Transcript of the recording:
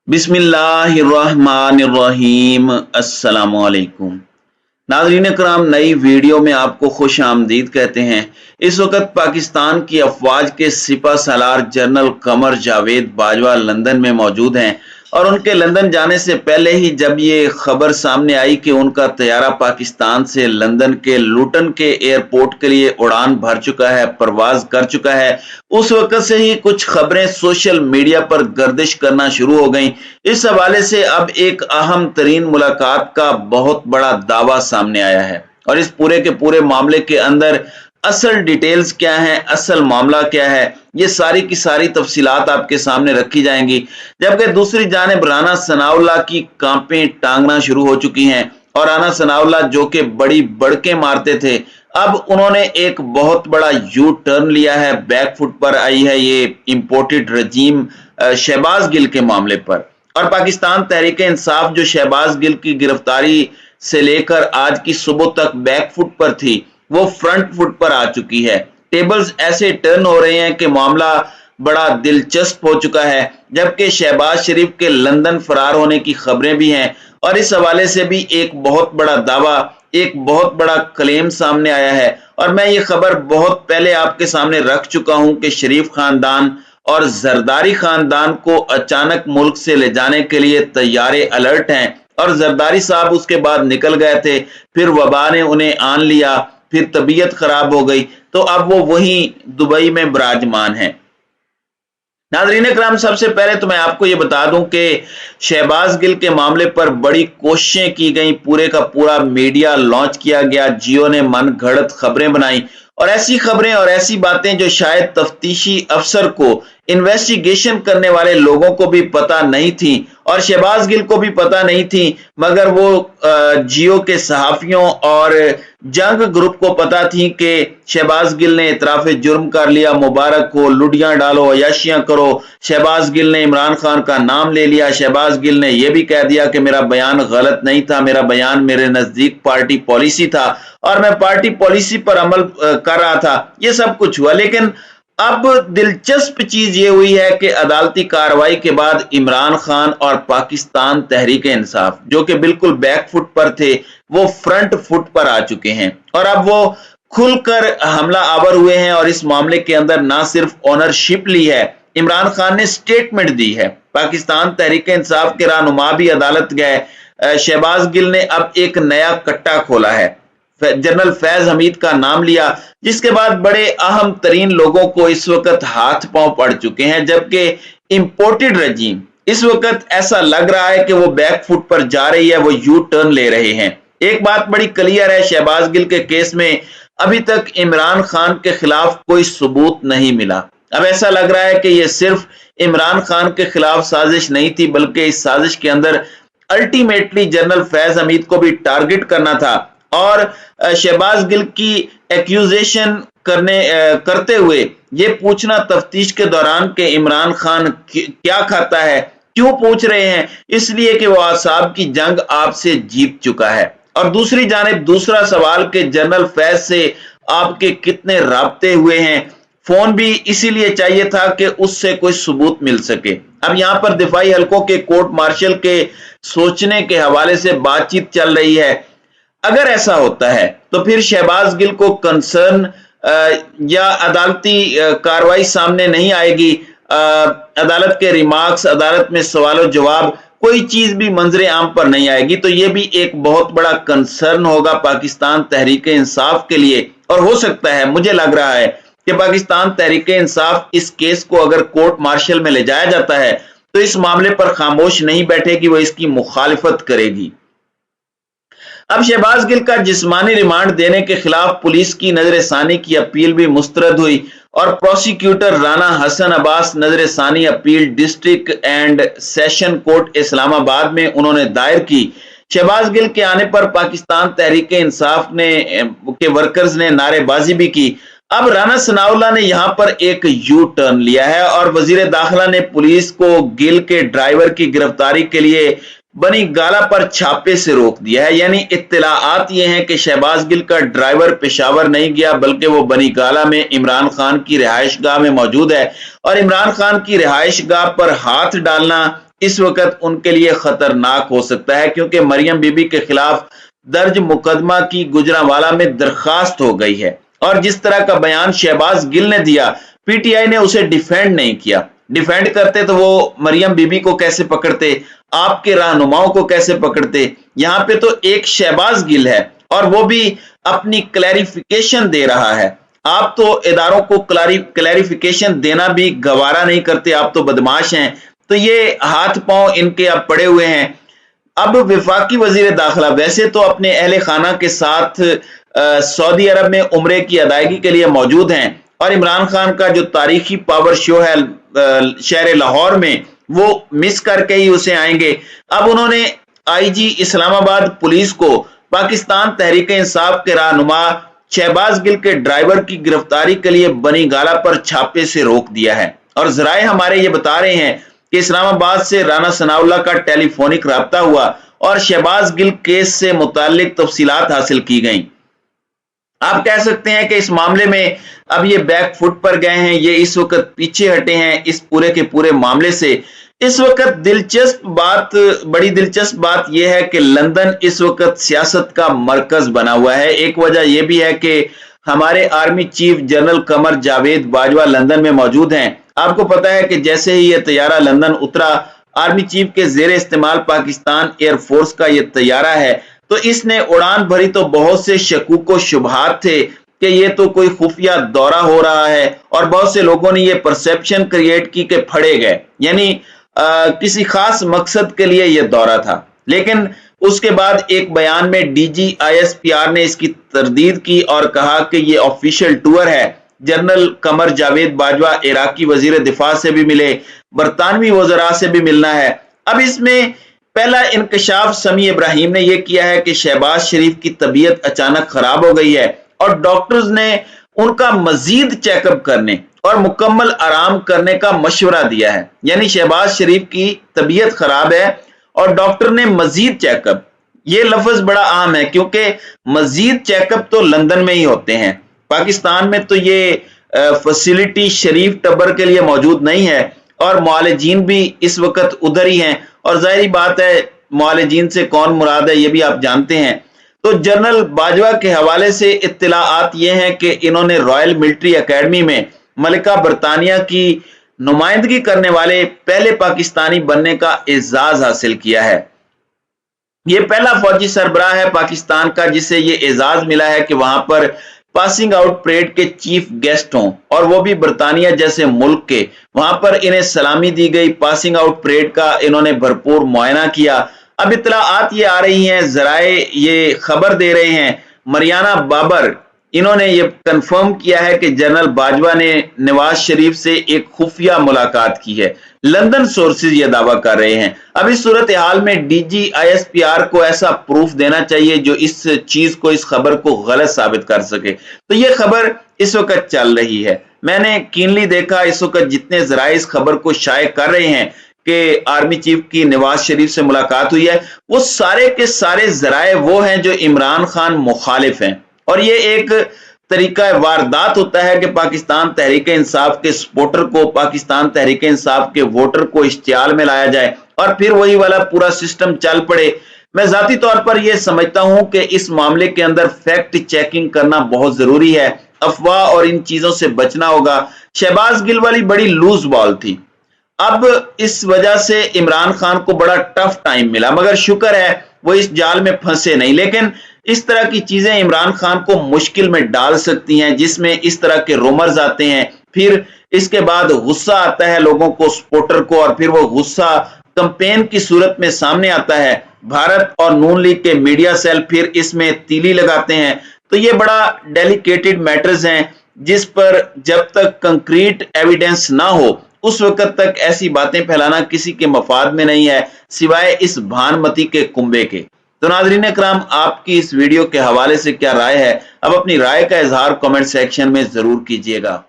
बिस्मिल्लाहिर्रहमानिर्रहीम। अस्सलामुअलैकुम नाज़रीन कराम, नई वीडियो में आपको खुश आमदीद कहते हैं। इस वक्त पाकिस्तान की अफवाज के सिपा सालार जनरल कमर जावेद बाजवा लंदन में मौजूद हैं और उनके लंदन जाने से पहले ही जब ये खबर सामने आई कि उनका तैयारा पाकिस्तान से लंदन के लुटन के एयरपोर्ट के लिए उड़ान भर चुका है, परवाज कर चुका है, उस वक्त से ही कुछ खबरें सोशल मीडिया पर गर्दिश करना शुरू हो गईं। इस हवाले से अब एक अहम तरीन मुलाकात का बहुत बड़ा दावा सामने आया है और इस पूरे के पूरे मामले के अंदर असल डिटेल्स क्या हैं, असल मामला क्या है, ये सारी की सारी तफसीलात आपके सामने रखी जाएंगी। जबकि दूसरी जानिब राना सनाउल्लाह की कांपें टांगना शुरू हो चुकी हैं और राना सनाउल्लाह जो कि बड़ी बड़के मारते थे, अब उन्होंने एक बहुत बड़ा यू टर्न लिया है। बैक फुट पर आई है ये इंपोर्टेड रजीम शहबाज गिल के मामले पर। और पाकिस्तान तहरीक इंसाफ जो शहबाज गिल की गिरफ्तारी से लेकर आज की सुबह तक बैक फुट पर थी, वो फ्रंट फुट पर आ चुकी है। टेबल्स ऐसे टर्न हो रहे हैं कि मामला बड़ा दिलचस्प हो चुका है। जबकि शहबाज शरीफ के लंदन फरार होने की खबरें भी हैं और इस हवाले से भी एक बहुत बड़ा दावा, एक बहुत बड़ा क्लेम सामने आया है। और मैं ये खबर बहुत पहले आपके सामने रख चुका हूं कि शरीफ खानदान और जरदारी खानदान को अचानक मुल्क से ले जाने के लिए तैयारे अलर्ट हैं और जरदारी साहब उसके बाद निकल गए थे, फिर वबा ने उन्हें आन लिया, फिर तबीयत खराब हो गई, तो अब वो वहीं दुबई में विराजमान है। नाज़रीन कराम, सबसे पहले तो मैं आपको ये बता दूं कि शहबाज गिल के मामले पर बड़ी कोशिशें की गई, पूरे का पूरा मीडिया लॉन्च किया गया, जियो ने मन घड़त खबरें बनाई और ऐसी खबरें और ऐसी बातें जो शायद तफ्तीशी अफसर को, इन्वेस्टिगेशन करने वाले लोगों को भी पता नहीं थी और शहबाज गिल को भी पता नहीं थी, मगर वो जियो के सहाफियों और जंग ग्रुप को पता थी कि शहबाज गिल ने इतराफ जुर्म कर लिया, मुबारक हो, लुडियां डालो, अयाशियां करो। शहबाज गिल ने इमरान खान का नाम ले लिया, शहबाज गिल ने यह भी कह दिया कि मेरा बयान गलत नहीं था, मेरा बयान मेरे नजदीक पार्टी पॉलिसी था और मैं पार्टी पॉलिसी पर अमल कर रहा था। ये सब कुछ हुआ, लेकिन अब दिलचस्प चीज ये हुई है कि अदालती कार्रवाई के बाद इमरान खान और पाकिस्तान तहरीक इंसाफ जो कि बिल्कुल बैक फुट पर थे, वो फ्रंट फुट पर आ चुके हैं और अब वो खुलकर हमला आवर हुए हैं और इस मामले के अंदर ना सिर्फ ओनरशिप ली है, इमरान खान ने स्टेटमेंट दी है। पाकिस्तान तहरीक इंसाफ के रहनुमा भी अदालत गए। शहबाज गिल ने अब एक नया कट्टा खोला है, जनरल फैज हमीद का नाम लिया, जिसके बाद बड़े अहम तरीन लोगों को इस वक्त हाथ पांव पड़ चुके हैं। जबकि इंपोर्टेड रजीम इस वक्त ऐसा लग रहा है कि वो बैक फुट पर जा रही है, वो यू टर्न ले रहे हैं। एक बात बड़ी क्लियर है, शहबाज गिल के केस में अभी तक इमरान खान के खिलाफ कोई सबूत नहीं मिला। अब ऐसा लग रहा है कि ये सिर्फ इमरान खान के खिलाफ साजिश नहीं थी, बल्कि इस साजिश के अंदर अल्टीमेटली जनरल फैज हमीद को भी टारगेट करना था और शहबाज गिल की एक्यूजेशन करते हुए ये पूछना तफ्तीश के दौरान कि इमरान खान क्या खाता है। क्यों पूछ रहे हैं? इसलिए कि वो आसाब की जंग आपसे जीत चुका है। और दूसरी जानिब दूसरा सवाल कि जनरल फैज से आपके कितने राब्ते हुए हैं, फोन भी इसीलिए चाहिए था कि उससे कोई सबूत मिल सके। अब यहां पर दिफाई हलकों के कोर्ट मार्शल के सोचने के हवाले से बातचीत चल रही है। अगर ऐसा होता है तो फिर शहबाज गिल को कंसर्न या अदालती कार्रवाई सामने नहीं आएगी, अदालत के रिमार्क्स, अदालत में सवाल जवाब, कोई चीज भी मंजरे आम पर नहीं आएगी। तो ये भी एक बहुत बड़ा कंसर्न होगा पाकिस्तान तहरीक इंसाफ के लिए और हो सकता है, मुझे लग रहा है कि पाकिस्तान तहरीक इंसाफ इस केस को अगर कोर्ट मार्शल में ले जाया जाता है तो इस मामले पर खामोश नहीं बैठेगी, वो इसकी मुखालिफत करेगी। अब शहबाज गिल का जिस्मानी रिमांड देने के खिलाफ पुलिस की नजरसानी की अपील भी मुस्तरद हुई और प्रोसिक्यूटर राना हसन अब्बास नजरसानी appeal district and session court Islamabad में उन्होंने दायर की। शहबाज गिल के आने पर पाकिस्तान तहरीक इंसाफ के वर्कर्स ने नारेबाजी भी की। अब राना सनाउल्लाह ने यहां पर एक यू टर्न लिया है और वजीर दाखिला ने पुलिस को गिल के ड्राइवर की गिरफ्तारी के लिए बनी गाला पर छापे से रोक दिया है। यानी इत्तलाआत ये हैं कि शहबाज गिल का ड्राइवर पेशावर नहीं गया, बल्कि वो बनी गाला में इमरान खान की रिहाइश गाह में मौजूद है और इमरान खान की रिहाइश गाह पर हाथ डालना इस वक्त उनके लिए खतरनाक हो सकता है, क्योंकि मरियम बीबी के खिलाफ दर्ज मुकदमा की गुजरांवाला में दरखास्त हो गई है। और जिस तरह का बयान शहबाज गिल ने दिया, पीटीआई ने उसे डिफेंड नहीं किया। डिफेंड करते तो वो मरियम बीबी को कैसे पकड़ते, आपके रहनुमाओं को कैसे पकड़ते। यहां पे तो एक शहबाज गिल है और वो भी अपनी क्लैरिफिकेशन दे रहा है। आप तो इदारों को क्लैरिफिकेशन देना भी गवारा नहीं करते, आप तो बदमाश हैं। तो ये हाथ पांव इनके अब पड़े हुए हैं। अब वफाकी वजीर दाखिला वैसे तो अपने अहले खाना के साथ सऊदी अरब में उम्रे की अदायगी के लिए मौजूद हैं, और इमरान खान का जो तारीखी पावर शो है शहर लाहौर में, वो मिस करके ही उसे आएंगे। अब उन्होंने आईजी इस्लामाबाद पुलिस को पाकिस्तान तहरीक इंसाफ के रहनुमा शहबाज गिल के ड्राइवर की गिरफ्तारी के लिए बनी गाला पर छापे से रोक दिया है। और जराए हमारे ये बता रहे हैं कि इस्लामाबाद से राना सनाउल्लाह का टेलीफोनिक राब्ता हुआ और शहबाज गिल केस से मुताल्लिक तफसीलात हासिल की गई। आप कह सकते हैं कि इस मामले में अब ये बैक फुट पर गए हैं, ये इस वक्त पीछे हटे हैं इस पूरे के पूरे मामले से। इस वक्त बड़ी दिलचस्प बात यह है कि लंदन इस वक्त सियासत का मरकज बना हुआ है। एक वजह यह भी है कि हमारे army chief general Qamar Javed Bajwa London में मौजूद हैं। आपको पता है कि जैसे ही यह तैयारा लंदन उतरा, आर्मी चीफ के जेर इस्तेमाल पाकिस्तान एयरफोर्स का यह तैयारा है, तो इसने उड़ान भरी तो बहुत से शकूक व शुबहात थे कि ये तो कोई खुफिया दौरा हो रहा है, और बहुत से लोगों ने ये परसेप्शन क्रिएट की कि फड़े गए, यानी किसी खास मकसद के लिए यह दौरा था। लेकिन उसके बाद एक बयान में डीजी आईएसपीआर ने इसकी तरदीद की और कहा कि यह ऑफिशियल टूर है। जनरल कमर जावेद बाजवा इराकी वजीर दिफा से भी मिले, बरतानवी वज़रा से भी मिलना है। अब इसमें पहला इंकशाफ समी इब्राहिम ने यह किया है कि शहबाज शरीफ की तबीयत अचानक खराब हो गई है और डॉक्टर्स ने उनका मजीद चेकअप करने और मुकम्मल आराम करने का मशवरा दिया है। यानी शहबाज शरीफ की तबीयत खराब है और डॉक्टर ने मजीद चेकअप, ये लफ्ज बड़ा आम है क्योंकि मजीद चेकअप तो लंदन में ही होते हैं, पाकिस्तान में तो ये फैसिलिटी शरीफ टब्बर के लिए मौजूद नहीं है, और मुआलिजीन भी इस वक्त उधर ही हैं। और जाहिर बात है मुआलिजीन से कौन मुराद है ये भी आप जानते हैं। तो जनरल बाजवा के हवाले से इत्तलाआत ये हैं कि इन्होंने रॉयल मिलिट्री एकेडमी में मलिका बरतानिया की नुमाइंदगी करने वाले पहले पाकिस्तानी बनने का एजाज हासिल किया है। ये पहला फौजी सरबराह है पाकिस्तान का जिसे ये एजाज मिला है कि वहां पर पासिंग आउट परेड के चीफ गेस्ट हों, और वो भी बरतानिया जैसे मुल्क के। वहां पर इन्हें सलामी दी गई, पासिंग आउट परेड का इन्होंने भरपूर मुआयना किया। अब इत्तलाआत ये आ रही हैं, जराए ये खबर दे रहे हैं, मरियाना बाबर इन्होंने ये कंफर्म किया है कि जनरल बाजवा ने नवाज शरीफ से एक खुफिया मुलाकात की है। लंदन सोर्सेज ये दावा कर रहे हैं। अब इस सूरत हाल में डीजी आईएसपीआर को ऐसा प्रूफ देना चाहिए जो इस चीज को, इस खबर को गलत साबित कर सके। तो ये खबर इस वक्त चल रही है। मैंने कीनली देखा इस वक्त जितने जराए इस खबर को शाये कर रहे हैं कि आर्मी चीफ की नवाज शरीफ से मुलाकात हुई है, वो सारे के सारे जराए वो हैं जो इमरान खान मुखालिफ हैं। और ये एक तरीका वारदात होता है कि पाकिस्तान तहरीक इंसाफ के सपोर्टर को, पाकिस्तान तहरीक इंसाफ के वोटर को इश्तियाल में लाया जाए और फिर वही वाला पूरा सिस्टम चल पड़े। मैं जाती तौर पर यह समझता हूं कि इस मामले के अंदर फैक्ट चेकिंग करना बहुत जरूरी है, अफवाह और इन चीजों से बचना होगा। शहबाज गिल वाली बड़ी लूज बॉल थी, अब इस वजह से इमरान खान को बड़ा टफ टाइम मिला, मगर शुक्र है वो इस जाल में फंसे नहीं। लेकिन इस तरह की चीजें इमरान खान को मुश्किल में डाल सकती हैं, जिसमें इस तरह के रूमर्स आते हैं, फिर इसके बाद गुस्सा आता है लोगों को, सपोर्टर को, और फिर वो गुस्सा कैंपेन की सूरत में सामने आता है। भारत और नून लीग के मीडिया सेल फिर इसमें तीली लगाते हैं। तो ये बड़ा डेलिकेटेड मैटर्स हैं जिस पर जब तक कंक्रीट एविडेंस ना हो उस वक्त तक ऐसी बातें फैलाना किसी के मफाद में नहीं है, सिवाय इस भानमती के कुंबे के। तो नाज़रीन इकराम, आपकी इस वीडियो के हवाले से क्या राय है? अब अपनी राय का इजहार कमेंट सेक्शन में जरूर कीजिएगा।